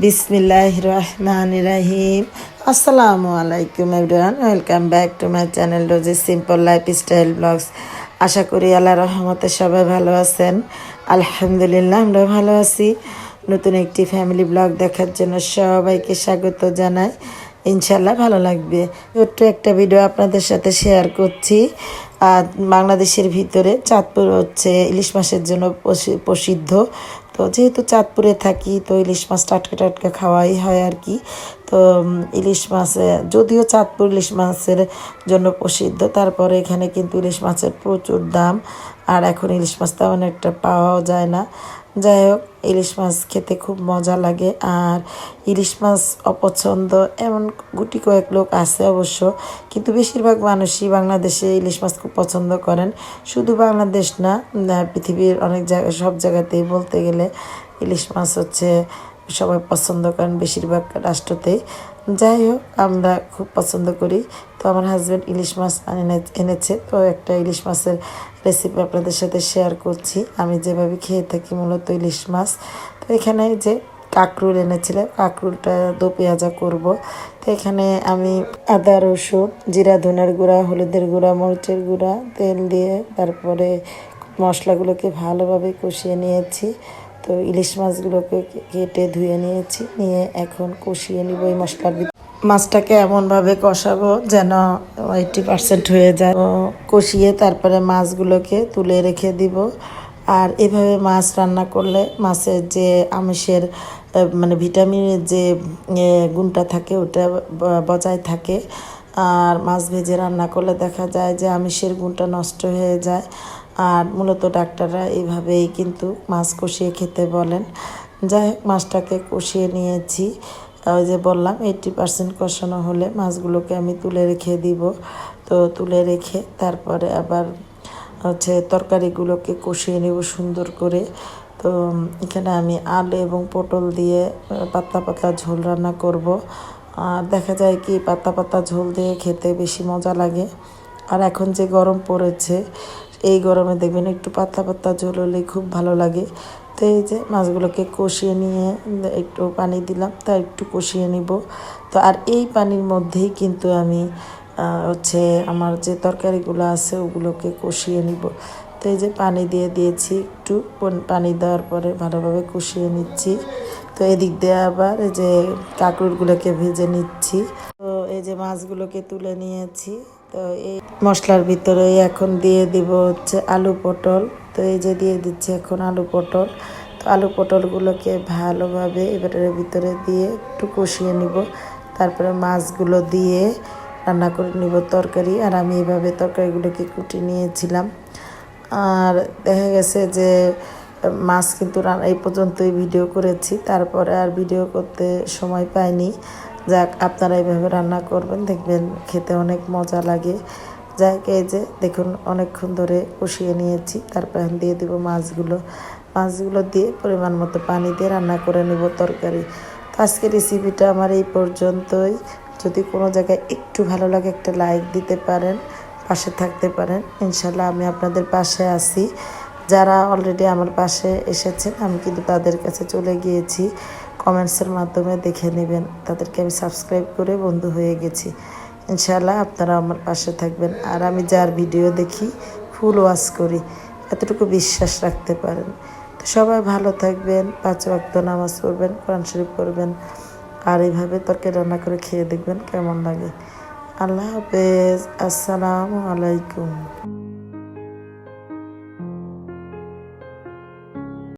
বিসমিল্লাহির রহমানির রহিম। আসসালামু আলাইকুম everyone, welcome back to my channel Rosy simple lifestyle blogs. আশা করি আল্লাহর রহমতে সবাই ভালো আছেন। আলহামদুলিল্লাহ আমরা ভালো আছি। নতুন একটি ফ্যামিলি ব্লগ দেখার জন্য সবাইকে স্বাগত জানাই। ইনশাল্লাহ ভালো লাগবে। ছোট্ট একটা ভিডিও আপনাদের সাথে শেয়ার করছি। আর বাংলাদেশের ভিতরে চাঁদপুর হচ্ছে ইলিশ মাছের জন্য প্রসিদ্ধ। তো যেহেতু চাঁদপুরে থাকি, তো ইলিশ মাছ টাটকা টাটকা খাওয়াই হয় আর কি। তো ইলিশ মাছ, যদিও চাঁদপুর ইলিশ মাছের জন্য প্রসিদ্ধ, তারপরে এখানে কিন্তু ইলিশ মাছের প্রচুর দাম। আর এখন ইলিশ মাছ তেমন একটা পাওয়াও যায় না। যাই হোক, ইলিশ মাছ খেতে খুব মজা লাগে। আর ইলিশ মাছ অপছন্দ এমন গুটি কয়েক লোক আছে অবশ্য, কিন্তু বেশিরভাগ মানুষই বাংলাদেশে ইলিশ মাছ খুব পছন্দ করেন। শুধু বাংলাদেশ না, পৃথিবীর অনেক জায়গায়, সব জায়গাতেই বলতে গেলে ইলিশ মাছ হচ্ছে সবাই পছন্দ করেন, বেশিরভাগ রাষ্ট্রতেই। যাই হোক, আমরা খুব পছন্দ করি। তো আমার হাজব্যান্ড ইলিশ মাছ এনেছে, তো একটা ইলিশ মাছের রেসিপি আপনাদের সাথে শেয়ার করছি। আমি যেভাবে খেয়ে থাকি মূলত ইলিশ মাছ। তো এখানে যে কাঁকরুল এনেছিল, কাঁকরুলটা দো পেঁয়াজা করবো। তো এখানে আমি আদা, রসুন, জিরা, ধনের গুঁড়া, হলুদের গুঁড়া, মরিচের গুঁড়া, তেল দিয়ে তারপরে মশলাগুলোকে ভালোভাবে কষিয়ে নিয়েছি। তো ইলিশ মাছগুলোকে কেটে ধুয়ে নিয়েছি, নিয়ে এখন কষিয়ে নিব এই মশলার ভিতরে। মাছটাকে এমনভাবে কষাবো যেন 80% হয়ে যায়। কষিয়ে তারপরে মাছগুলোকে তুলে রেখে দিব। আর এভাবে মাছ রান্না করলে মাছের যে আমিষের মানে ভিটামিনের যে গুণটা থাকে ওটা বজায় থাকে। আর মাছ ভেজে রান্না করলে দেখা যায় যে আমিষের গুণটা নষ্ট হয়ে যায়। আর মূলত ডাক্তাররা এইভাবেই কিন্তু মাছ কষিয়ে খেতে বলেন। যাই হোক, মাছটাকে কষিয়ে নিয়েছি। ওই যে বললাম 80% কষানো হলে মাছগুলোকে আমি তুলে রেখে দিব। তো তুলে রেখে তারপরে আবার হচ্ছে তরকারিগুলোকে কষিয়ে নেব সুন্দর করে। তো এখানে আমি আলু এবং পটল দিয়ে পাতলা পাতলা ঝোল রান্না করব। আর দেখা যায় কি, পাতলা পাতলা ঝোল দিয়ে খেতে বেশি মজা লাগে। আর এখন যে গরম পড়েছে, এই গরমে দেখবেন একটু পাতলা পাতলা ঝোল হলেই খুব ভালো লাগে। তো এই যে মাছগুলোকে কষিয়ে নিয়ে একটু পানি দিলাম, তা একটু কষিয়ে নিব। তো আর এই পানির মধ্যেই কিন্তু আমি হচ্ছে আমার যে তরকারিগুলো আছে ওগুলোকে কষিয়ে নিব। তো এই যে পানি দিয়ে দিয়েছি, একটু পানি দেওয়ার পরে ভালোভাবে কষিয়ে নিচ্ছি। তো এদিক দিয়ে আবার এই যে কাঁকরুলগুলোকে ভেজে নিচ্ছি। তো এই যে মাছগুলোকে তুলে নিয়েছি। তো এই মশলার ভিতরে এখন দিয়ে দিব হচ্ছে আলু পটল। তো এই যে দিয়ে দিচ্ছি এখন আলু পটল। তো আলু পটলগুলোকে ভালোভাবে এবারের ভিতরে দিয়ে একটু কষিয়ে নিব। তারপরে মাছগুলো দিয়ে রান্না করে নিব তরকারি। আর আমি এইভাবে তরকারিগুলোকে কুটি নিয়েছিলাম। আর দেখা গেছে যে মাছ কিন্তু এই পর্যন্তই ভিডিও করেছি, তারপরে আর ভিডিও করতে সময় পাইনি। যাক, আপনারা এইভাবে রান্না করবেন, দেখবেন খেতে অনেক মজা লাগে। যাক, এই যে দেখুন অনেকক্ষণ ধরে কষিয়ে নিয়েছি। তারপর দিয়ে দেব মাছগুলো দিয়ে পরিমাণ মতো পানি দিয়ে রান্না করে নেব তরকারি। তো আজকের রেসিপিটা আমার এই পর্যন্তই। যদি কোনো জায়গায় একটু ভালো লাগে একটা লাইক দিতে পারেন, পাশে থাকতে পারেন। ইনশাল্লাহ আমি আপনাদের পাশে আছি। যারা অলরেডি আমার পাশে এসেছেন, আমি কিন্তু তাদের কাছে চলে গিয়েছি। কমেন্টসের মাধ্যমে দেখে নেবেন, তাদেরকে আমি সাবস্ক্রাইব করে বন্ধু হয়ে গেছি। ইনশাল্লাহ আপনারা আমার পাশে থাকবেন। আর আমি যার ভিডিও দেখি ফুল ওয়াচ করি, এতটুকু বিশ্বাস রাখতে পারেন। তো সবাই ভালো থাকবেন, 5 ওয়াক্ত নামাজ পড়বেন, কোরআন শরীফ পড়বেন। আর এইভাবে তরকারি রান্না করে খেয়ে দেখবেন কেমন লাগে। আল্লাহ হাফেজ, আসসালামু আলাইকুম।